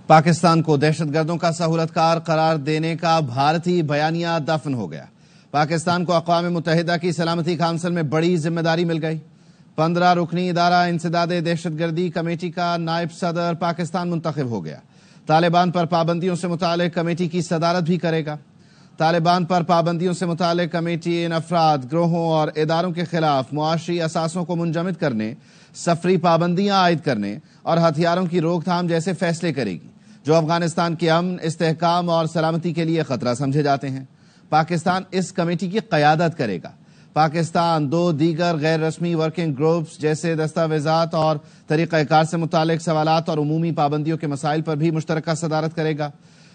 پاکستان کو دہشت گردوں کا سہولت کار قرار دینے کا بھارتی بیانیہ دفن ہو گیا۔ پاکستان کو اقوام متحدہ کی سلامتی کونسل میں بڑی ذمہ داری مل گئی۔ 15 رکنی ادارہ انسداد دہشت گردی کمیٹی کا نائب صدر پاکستان منتخب ہو گیا۔ طالبان پر پابندیوں سے متعلق کمیٹی کی صدارت بھی کرے گا۔ طالبان پر پابندیوں سے متعلق کمیٹی ان افراد، گروہوں اور اداروں کے خلاف معاشی اثاثوں کو منجمد کرنے، سفری پابندیاں عائد کرنے اور ہتھیاروں کی روک تھام جیسے فیصلے کرے گی جو افغانستان کے امن، استحکام اور سلامتی کے لیے خطرہ سمجھے جاتے ہیں۔ پاکستان اس کمیٹی کی قیادت کرے گا۔ پاکستان 2 دیگر غیر رسمی ورکنگ گروپس جیسے دستاویزات اور طریقہ کار سے متعلق سوالات اور عمومی پابندیوں کے مسائل پر بھی مشترکہ صدارت کرے گا۔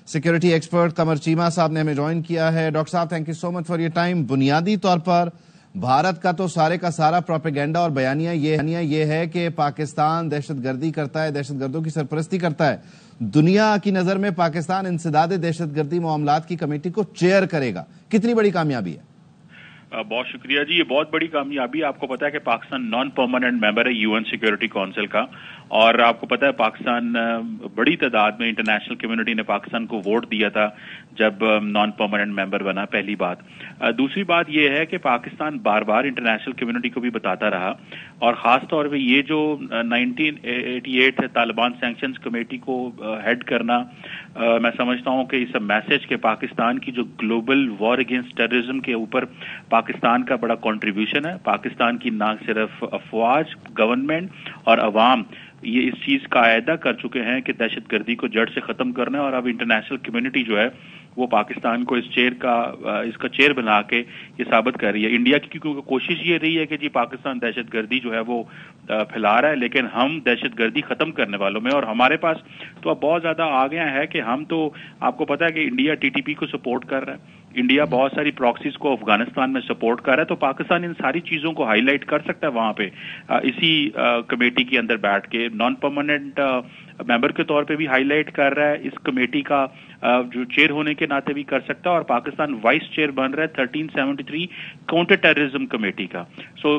سیکیورٹی ایکسپرٹ قمر چیمہ صاحب نے ہمیں جوائن کیا ہے۔ ڈاکٹر صاحب، thank you so much for your time. بنیادی طور پر بھارت کا تو سارے کا سارا پروپیگنڈا اور بیانیہ یہ ہے کہ پاکستان دہشت گردی کرتا ہے، دہشت گردوں کی سرپرستی کرتا ہے۔ دنیا کی نظر میں پاکستان انسداد دہشت گردی معاملات کی کمیٹی کو چیئر کرے گا، کتنی بڑی کامیابی ہے؟ بہت شکریہ جی، یہ بہت بڑی کامیابی۔ آپ کو پتا ہے کہ پاکستان نان پرماننٹ ممبر ہے UN سیکیورٹی کونسل کا، اور آپ کو پتا ہے پاکستان بڑی تعداد میں انٹرنیشنل کمیونٹی نے پاکستان کو ووٹ دیا تھا جب نان پرماننٹ ممبر بنا، پہلی بات۔ دوسری بات یہ ہے کہ پاکستان بار بار انٹرنیشنل کمیونٹی کو بھی بتاتا رہا، اور خاص طور پہ یہ جو 1988 طالبان سینکشنز کمیٹی کو ہیڈ کرنا، میں سمجھتا ہوں کہ اس میسج کے پاکستان کی جو گلوبل وار اگینسٹ ٹیررزم کے اوپر پاکستان کا بڑا کنٹریبیوشن ہے۔ پاکستان کی نہ صرف افواج، گورنمنٹ اور عوام یہ اس چیز کا اعادہ کر چکے ہیں کہ دہشت گردی کو جڑ سے ختم کرنا ہے، اور اب انٹرنیشنل کمیونٹی جو ہے وہ پاکستان کو اس کا چیئر بنا کے یہ ثابت کر رہی ہے۔ انڈیا کی کیونکہ کوشش یہ رہی ہے کہ جی پاکستان دہشت گردی جو ہے وہ پھیلا رہا ہے، لیکن ہم دہشت گردی ختم کرنے والوں میں، اور ہمارے پاس تو اب بہت زیادہ آ گیا ہے کہ ہم تو، آپ کو پتا ہے کہ انڈیا TTP کو سپورٹ کر رہا ہے، انڈیا بہت ساری پراکسیز کو افغانستان میں سپورٹ کر رہا ہے، تو پاکستان ان ساری چیزوں کو ہائی لائٹ کر سکتا ہے وہاں پہ اسی کمیٹی کے اندر بیٹھ کے، نان پرماننٹ ممبر کے طور پہ بھی ہائی لائٹ کر رہا ہے، اس کمیٹی کا جو چیئر ہونے کے ناطے بھی کر سکتا ہے، اور پاکستان وائس چیئر بن رہا ہے 1373 کاؤنٹر ٹیررزم کمیٹی کا۔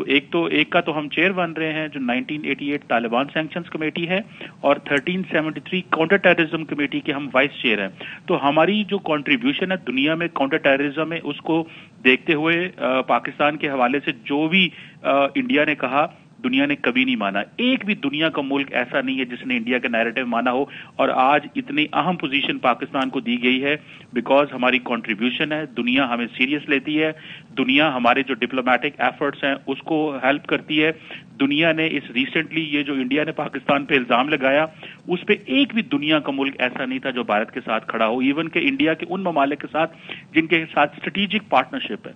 ایک کا تو ہم چیئر بن رہے ہیں جو 1988 طالبان سینکشنز کمیٹی ہے، اور 1373 کاؤنٹر ٹیررزم کمیٹی کے ہم وائس چیئر ہیں۔ تو ہماری جو کنٹریبیوشن ہے دنیا میں کاؤنٹر ٹیررزم میں، اس کو دیکھتے ہوئے پاکستان کے حوالے سے جو بھی انڈیا نے کہا، دنیا نے کبھی نہیں مانا۔ ایک بھی دنیا کا ملک ایسا نہیں ہے جس نے انڈیا کا نیریٹو مانا ہو، اور آج اتنی اہم پوزیشن پاکستان کو دی گئی ہے بیکاز ہماری کنٹریبیوشن ہے، دنیا ہمیں سیریس لیتی ہے، دنیا ہمارے جو ڈپلومیٹک ایفرٹس ہیں اس کو ہیلپ کرتی ہے۔ دنیا نے اس ریسنٹلی یہ جو انڈیا نے پاکستان پہ الزام لگایا، اس پہ ایک بھی دنیا کا ملک ایسا نہیں تھا جو بھارت کے ساتھ کھڑا ہو، ایون کہ انڈیا کے ان ممالک کے ساتھ جن کے ساتھ اسٹریٹجک پارٹنرشپ ہے،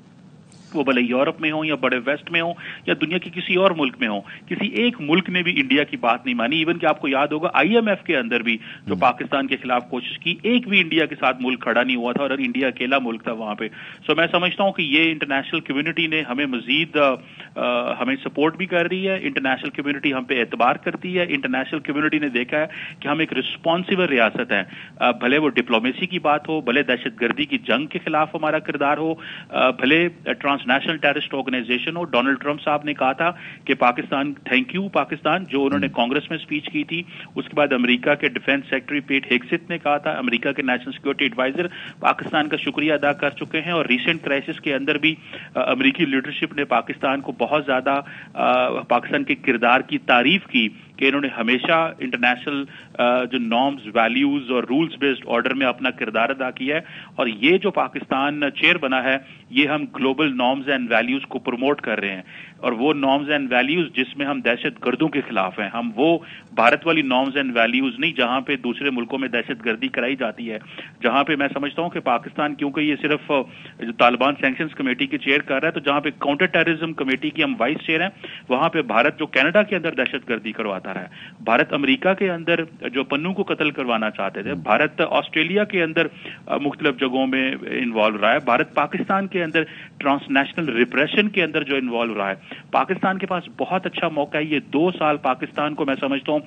وہ بھلے یورپ میں ہوں یا بڑے ویسٹ میں ہوں یا دنیا کے کسی اور ملک میں ہوں، کسی ایک ملک نے بھی انڈیا کی بات نہیں مانی۔ ایون کہ آپ کو یاد ہوگا IMF کے اندر بھی جو پاکستان کے خلاف کوشش کی، ایک بھی انڈیا کے ساتھ ملک کھڑا نہیں ہوا تھا، اور انڈیا اکیلا ملک تھا وہاں پہ۔ میں سمجھتا ہوں کہ یہ انٹرنیشنل کمیونٹی نے ہمیں مزید ہمیں سپورٹ بھی کر رہی ہے، انٹرنیشنل کمیونٹی ہم پہ اعتبار کرتی ہے، انٹرنیشنل کمیونٹی نے دیکھا ہے کہ ہم ایک رسپانسیبل ریاست ہیں، بھلے وہ ڈپلومیسی کی بات ہو، بھلے دہشت گردی کی جنگ کے خلاف ہمارا کردار ہو، بھلے نیشنل ٹیررسٹ آرگنائزیشن ہو۔ ڈونلڈ ٹرمپ صاحب نے کہا تھا کہ پاکستان، تھینک یو پاکستان، جو انہوں نے کانگریس میں سپیچ کی تھی۔ اس کے بعد امریکہ کے ڈیفنس سیکرٹری پیٹ ہیگسیت نے کہا تھا، امریکہ کے نیشنل سیکورٹی ایڈوائزر پاکستان کا شکریہ ادا کر چکے ہیں، اور ریسنٹ کرائسس کے اندر بھی امریکی لیڈرشپ نے پاکستان کو بہت زیادہ پاکستان کے کردار کی تعریف کی کہ انہوں نے ہمیشہ انٹرنیشنل جو نارمز، ویلیوز اور رولز بیسڈ آرڈر میں اپنا کردار ادا کیا ہے، اور یہ جو پاکستان چیئر بنا ہے یہ ہم گلوبل نارمز اینڈ ویلیوز کو پروموٹ کر رہے ہیں، اور وہ نارمز اینڈ ویلیوز جس میں ہم دہشت گردوں کے خلاف ہیں، ہم وہ بھارت والی نارمز اینڈ ویلیوز نہیں جہاں پہ دوسرے ملکوں میں دہشت گردی کرائی جاتی ہے، جہاں پہ میں سمجھتا ہوں کہ پاکستان کیونکہ یہ صرف جو طالبان سینکشنز کمیٹی کی چیئر کر رہا ہے، تو جہاں پہ کاؤنٹر ٹیررزم کمیٹی کی ہم وائس چیئر ہیں، وہاں پہ بھارت جو کینیڈا کے اندر دہشت گردی کرواتا رہا ہے، بھارت امریکہ کے اندر جو پنو کو قتل کروانا چاہتے تھے، بھارت آسٹریلیا کے اندر مختلف جگہوں میں انوالو رہا ہے، بھارت پاکستان کے اندر ٹرانس نیشنل ریپریشن کے اندر جو انوالو رہا ہے۔ پاکستان کے پاس بہت اچھا موقع ہے، یہ 2 سال پاکستان کو میں سمجھتا ہوں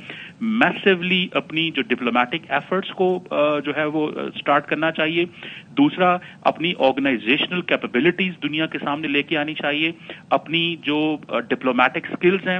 میسیولی اپنی جو ڈپلومیٹک ایفرٹس کو جو ہے وہ سٹارٹ کرنا چاہیے۔ دوسرا، اپنی آرگنائزیشنل کیپیبلٹیز دنیا کے سامنے لے کے آنی چاہیے، اپنی جو ڈپلومیٹک سکلز ہیں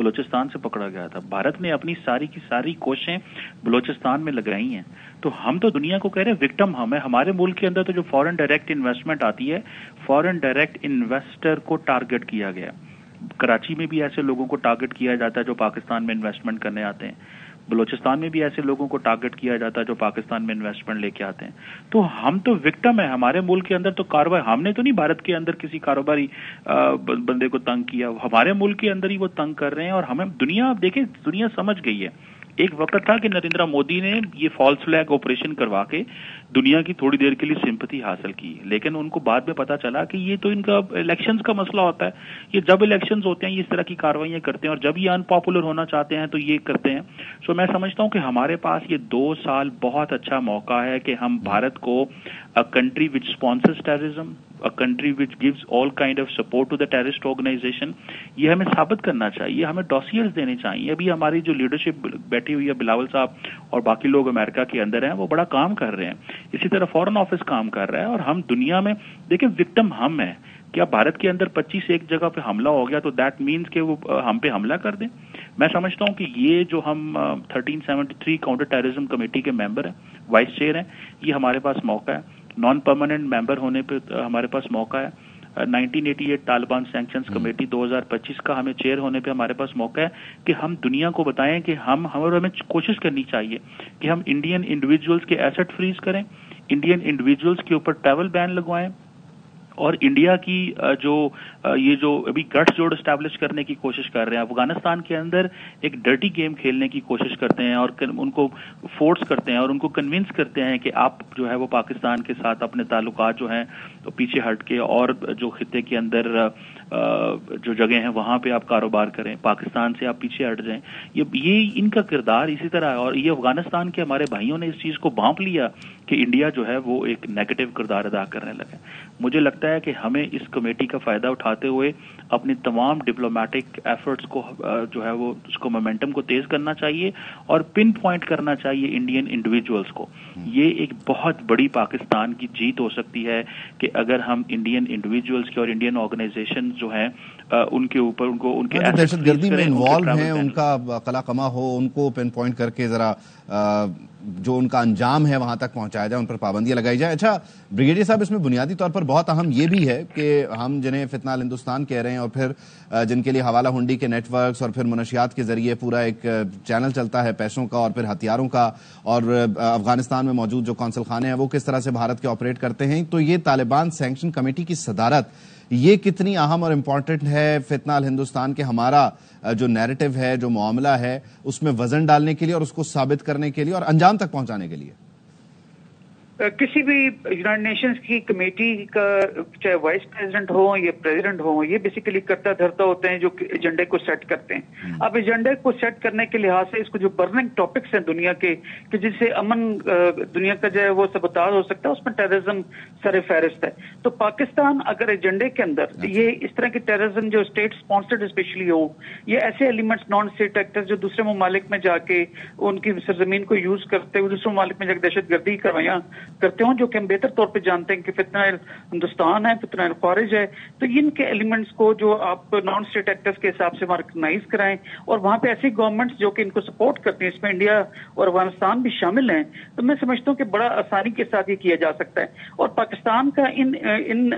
بلوچستان سے پکڑا گیا تھا. بھارت نے اپنی ساری کی ساری کوششیں بلوچستان میں لگائی ہیں. تو ہم تو دنیا کو کہہ رہے ہیں وکٹم ہم ہیں. ہمارے ملک کے اندر تو جو فورن ڈائریکٹ انویسٹمنٹ آتی ہے, فورن ڈائریکٹ انویسٹر کو ٹارگٹ کیا گیا. کراچی میں بھی ایسے لوگوں کو ٹارگٹ کیا جاتا ہے جو پاکستان میں انویسٹمنٹ کرنے آتے ہیں. بلوچستان میں بھی ایسے لوگوں کو ٹارگٹ کیا جاتا ہے جو پاکستان میں انویسٹمنٹ لے کے آتے ہیں. تو ہم تو وکٹم ہیں. ہمارے ملک کے اندر تو کاروبار, ہم نے تو نہیں بھارت کے اندر کسی کاروباری بندے کو تنگ کیا, ہمارے ملک کے اندر ہی وہ تنگ کر رہے ہیں. اور ہمیں دنیا, دیکھیں دنیا سمجھ گئی ہے. ایک وقت تھا کہ نریندر مودی نے یہ فالس فلیگ آپریشن کروا کے دنیا کی تھوڑی دیر کے لیے سمپتھی حاصل کی, لیکن ان کو بعد میں پتا چلا کہ یہ تو ان کا الیکشنز کا مسئلہ ہوتا ہے. یہ جب الیکشنز ہوتے ہیں یہ اس طرح کی کاروائیاں کرتے ہیں, اور جب یہ ان پاپولر ہونا چاہتے ہیں تو یہ کرتے ہیں. سو میں سمجھتا ہوں کہ ہمارے پاس یہ 2 سال بہت اچھا موقع ہے کہ ہم بھارت کو a country which sponsors terrorism, a country which gives all kind of support to the terrorist organization, یہ ہمیں ثابت کرنا چاہیے. ہمیں ڈوسیئرز دینے چاہیے. ابھی ہماری جو لیڈرشپ بیٹھی ہوئی ہے, بلاول صاحب اور باقی لوگ امریکہ کے اندر ہیں, وہ بڑا کام کر رہے ہیں. اسی طرح فورن آفس کام کر رہا ہے. اور ہم دنیا میں دیکھیں وکٹم ہم ہیں. کیا بھارت کے اندر 25 ایک جگہ پہ حملہ ہو گیا تو دیٹ مینس کہ وہ ہم پہ حملہ کر دیں؟ میں سمجھتا ہوں کہ یہ جو ہم 1373 کاؤنٹر ٹیررزم کمیٹی کے ممبر ہیں, وائس چیئر ہیں, یہ ہمارے پاس موقع ہے. نان پرماننٹ ممبر ہونے پہ ہمارے پاس موقع ہے. 1988 طالبان سینکشنز کمیٹی 2025 کا ہمیں چیئر ہونے پہ ہمارے پاس موقع ہے کہ ہم دنیا کو بتائیں کہ ہمیں کوشش کرنی چاہیے کہ ہم انڈین انڈیویجولز کے ایسٹ فریز کریں, انڈین انڈیویجولز کے اوپر ٹریول بین لگوائیں, اور انڈیا کی یہ جو ابھی گٹس جوڑ اسٹیبلش کرنے کی کوشش کر رہے ہیں, افغانستان کے اندر ایک ڈرٹی گیم کھیلنے کی کوشش کرتے ہیں, اور ان کو فورس کرتے ہیں اور ان کو کنونس کرتے ہیں کہ آپ جو ہے وہ پاکستان کے ساتھ اپنے تعلقات جو ہیں تو پیچھے ہٹ کے, اور جو خطے کے اندر جو جگہ ہیں وہاں پہ آپ کاروبار کریں, پاکستان سے آپ پیچھے ہٹ جائیں. یہ ان کا کردار اسی طرح. اور یہ افغانستان کے ہمارے بھائیوں نے اس چیز کو بھانپ لیا کہ انڈیا جو ہے وہ ایک نیگیٹو کردار ادا کرنے لگا. مجھے لگتا ہے کہ ہمیں اس کمیٹی کا فائدہ اٹھاتے ہوئے اپنی تمام ڈپلومیٹک ایفرٹس کو جو ہے وہ اس کو مومنٹم کو تیز کرنا چاہیے, اور پن پوائنٹ کرنا چاہیے انڈین انڈیویجولز کو. یہ ایک بہت بڑی پاکستان کی جیت ہو سکتی ہے کہ اگر ہم انڈین انڈیویجولز کے اور انڈین آرگنائزیشن جو ہیں ان کے اوپر ان کے دہشت گردی میں انوالو ہیں ان کا قلع قمع ہو, ان کو پن پوائنٹ کر کے ذرا جو ان کا انجام ہے وہاں تک پہنچایا جائے, ان پر پابندیاں لگائی جائے. اچھا بریگیڈیئر صاحب, اس میں بنیادی طور پر بہت اہم یہ بھی ہے کہ ہم جنہیں فتنہ ہندوستان کہہ رہے ہیں, اور پھر جن کے لیے حوالہ ہنڈی کے نیٹ ورکس اور پھر منشیات کے ذریعے پورا ایک چینل چلتا ہے پیسوں کا اور پھر ہتھیاروں کا, اور افغانستان میں موجود جو قونصل خانے ہیں وہ کس طرح سے بھارت کے آپریٹ کرتے ہیں, تو یہ طالبان سینکشن کمیٹی کی صدارت یہ کتنی اہم اور امپورٹنٹ ہے فتنہ ہندوستان کے ہمارا جو نیریٹو ہے, جو معاملہ ہے, اس میں وزن ڈالنے کے لیے اور اس کو ثابت کرنے کے لیے اور انجام تک پہنچانے کے لیے؟ کسی بھی یونائٹڈ نیشنز کی کمیٹی کا چاہے وائس پریزیڈنٹ ہو یا پریزیڈنٹ ہو, یہ بیسیکلی کرتا دھرتا ہوتے ہیں جو ایجنڈے کو سیٹ کرتے ہیں. اب ایجنڈے کو سیٹ کرنے کے لحاظ سے اس کو جو برننگ ٹاپکس ہیں دنیا کے کہ جس سے امن دنیا کا جو ہے وہ سبوتاژ ہو سکتا ہے, اس میں ٹیررزم سر فہرست ہے. تو پاکستان اگر ایجنڈے کے اندر یہ اس طرح کی ٹیررزم جو اسٹیٹ اسپانسرڈ اسپیشلی ہو, یا ایسے ایلیمنٹس نان اسٹیٹ ایکٹرز جو دوسرے ممالک میں جا کے ان کی سرزمین کو یوز کرتے ہوئے دوسرے ممالک میں جا کے دہشت گردی کروائیاں کرتے ہوں, جو کہ ہم بہتر طور پہ جانتے ہیں کہ فتنہ ہندوستان ہے, فتنہ خارج ہے, تو ان کے ایلیمنٹس کو جو آپ نان اسٹیٹ ایکٹرز کے حساب سے ریکگنائز کرائیں, اور وہاں پہ ایسی گورنمنٹس جو کہ ان کو سپورٹ کرتی ہیں, اس میں انڈیا اور افغانستان بھی شامل ہیں, تو میں سمجھتا ہوں کہ بڑا آسانی کے ساتھ یہ کیا جا سکتا ہے. اور پاکستان کا ان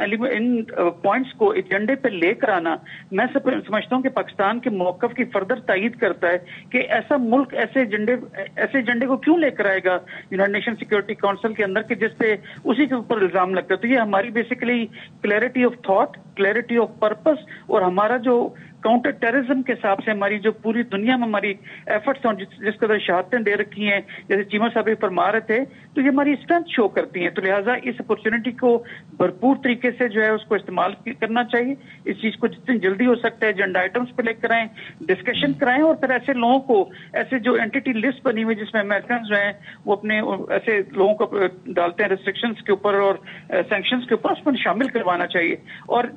پوائنٹس کو ایجنڈے پہ لے کر آنا, میں سمجھتا ہوں کہ پاکستان کے موقف کی فردر تائید کرتا ہے کہ ایسا ملک ایسے ایجنڈے کو کیوں لے کر آئے گا یونائٹڈ نیشن سیکورٹی کونسل کے اندر کہ جس پہ اسی کے اوپر الزام لگتا ہے. تو یہ ہماری basically clarity of thought, clarity of purpose, اور ہمارا جو کاؤنٹر ٹیررزم کے حساب سے ہماری جو پوری دنیا میں ہماری ایفرٹس ہیں, جس قدر شہادتیں دے رکھی ہیں, جیسے چیمہ صاحب فرما رہے تھے, تو یہ ہماری اسٹرینتھ شو کرتی ہیں. تو لہٰذا اس اپرچونٹی کو بھرپور طریقے سے جو ہے اس کو استعمال کرنا چاہیے. اس چیز کو جتنی جلدی ہو سکتا ہے ایجنڈا آئٹمس پہ لے کر آئیں, ڈسکشن کرائیں, اور پھر ایسے لوگوں کو, ایسے جو اینٹی لسٹ بنی ہوئی جس میں امریکنز جو ہیں وہ اپنے ایسے لوگوں کو ڈالتے ہیں ریسٹرکشنز کے اوپر اور سینکشنز کے اوپر, اس میں شامل کروانا چاہیے. اور